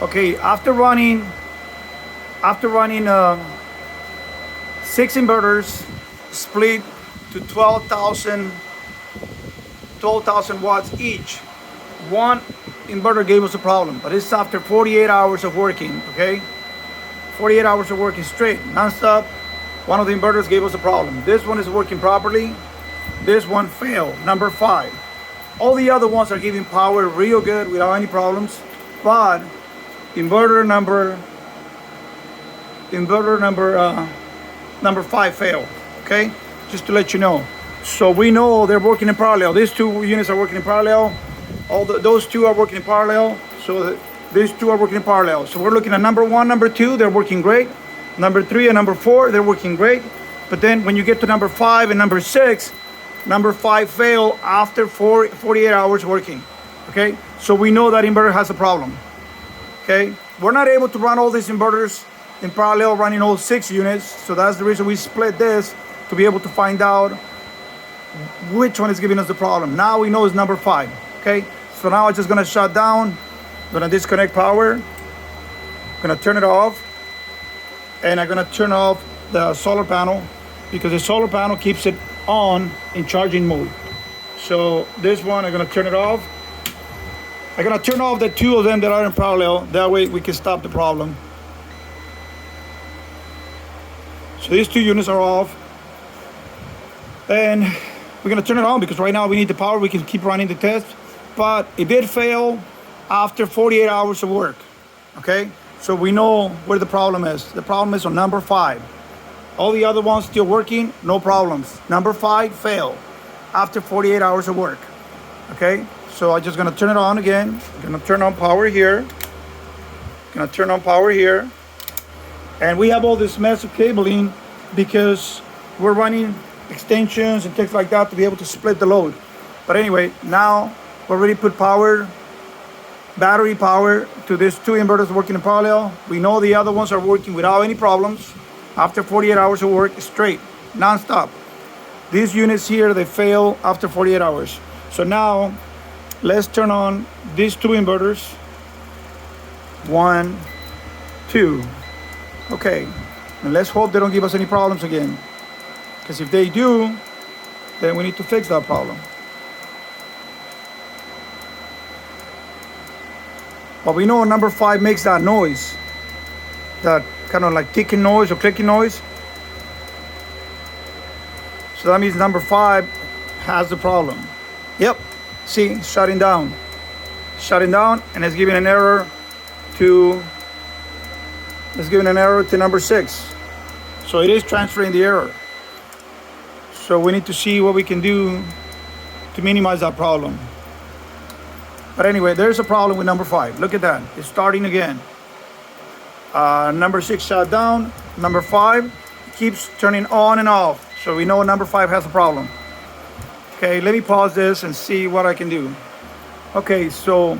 Okay, after running 6 inverters split to 12,000 watts each, one inverter gave us a problem, but it's after 48 hours of working. Okay, 48 hours of working straight, non-stop. One of the inverters gave us a problem. This one is working properly. This one failed, number 5. All the other ones are giving power real good without any problems, but inverter number 5 failed. Okay, just to let you know. So we know they're working in parallel. These two units are working in parallel. Those two are working in parallel. So these two are working in parallel. So we're looking at number 1, number 2, they're working great. Number 3 and number 4, they're working great. But then when you get to number 5 and number 6, number 5 failed after 48 hours working. Okay, so we know that inverter has a problem. Okay, we're not able to run all these inverters in parallel, running all 6 units. So that's the reason we split this, to be able to find out which one is giving us the problem. Now we know it's number 5. Okay, so now I'm just gonna shut down, gonna disconnect power, gonna turn it off, and I'm gonna turn off the solar panel, because the solar panel keeps it on in charging mode. So this one, I'm gonna turn it off. I'm gonna turn off the 2 of them that are in parallel. That way we can stop the problem. So these 2 units are off. And we're gonna turn it on because right now we need the power. We can keep running the test. But it did fail after 48 hours of work. Okay? So we know where the problem is. The problem is on number 5. All the other ones still working, no problems. Number 5 failed after 48 hours of work. Okay, so I'm just gonna turn it on again. I'm gonna turn on power here. Gonna turn on power here. And we have all this mess of cabling because we're running extensions and things like that to be able to split the load. But anyway, now we already put battery power to these 2 inverters working in parallel. We know the other ones are working without any problems. After 48 hours of work, straight, non-stop. These units here, they fail after 48 hours. So now, let's turn on these 2 inverters. 1, 2. Okay, and let's hope they don't give us any problems again. Because if they do, then we need to fix that problem. But we know number 5 makes that noise. That kind of like ticking noise or clicking noise. So that means number 5 has the problem. Yep, see, shutting down, and it's giving an error to number 6. So it is transferring the error. So we need to see what we can do to minimize that problem. But anyway, there's a problem with number 5. Look at that, it's starting again. Number 6 shut down. Number 5 keeps turning on and off. So we know number 5 has a problem. Okay, let me pause this and see what I can do. Okay, so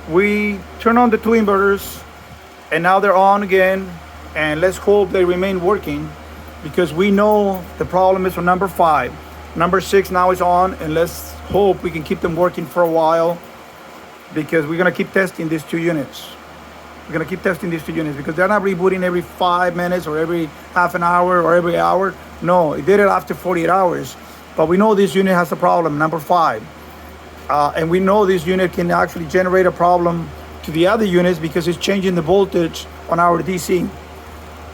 we turn on the 2 inverters and now they're on again. And let's hope they remain working because we know the problem is on number 5. Number 6 now is on, and let's hope we can keep them working for a while because we're gonna keep testing these 2 units. We're gonna keep testing these 2 units because they're not rebooting every 5 minutes or every half an hour or every hour. No, it did it after 48 hours. But we know this unit has a problem, number 5. And we know this unit can actually generate a problem to the other units because it's changing the voltage on our DC.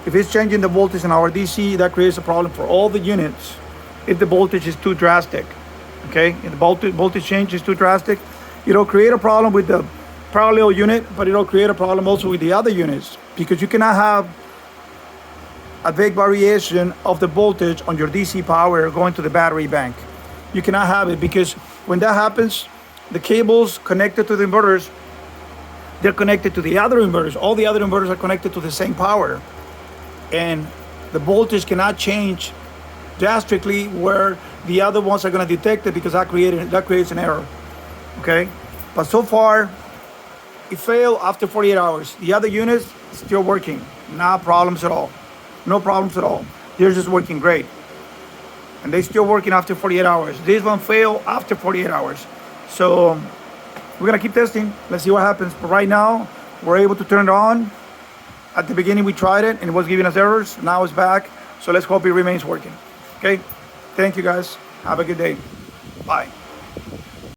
If it's changing the voltage on our DC, that creates a problem for all the units if the voltage is too drastic. Okay, if the voltage change is too drastic, it'll create a problem with the parallel unit, but it'll create a problem also with the other units because you cannot have a big variation of the voltage on your DC power going to the battery bank. You cannot have it because when that happens, the cables connected to the inverters, they're connected to the other inverters. All the other inverters are connected to the same power. And the voltage cannot change drastically where the other ones are going to detect it because that creates an error. Okay? But so far, it failed after 48 hours. The other units still working. No problems at all. No problems at all. They're just working great. And they're still working after 48 hours. This one failed after 48 hours. So we're gonna keep testing. Let's see what happens. But right now, we're able to turn it on. At the beginning we tried it and it was giving us errors. Now it's back. So let's hope it remains working. Okay. Thank you guys. Have a good day. Bye.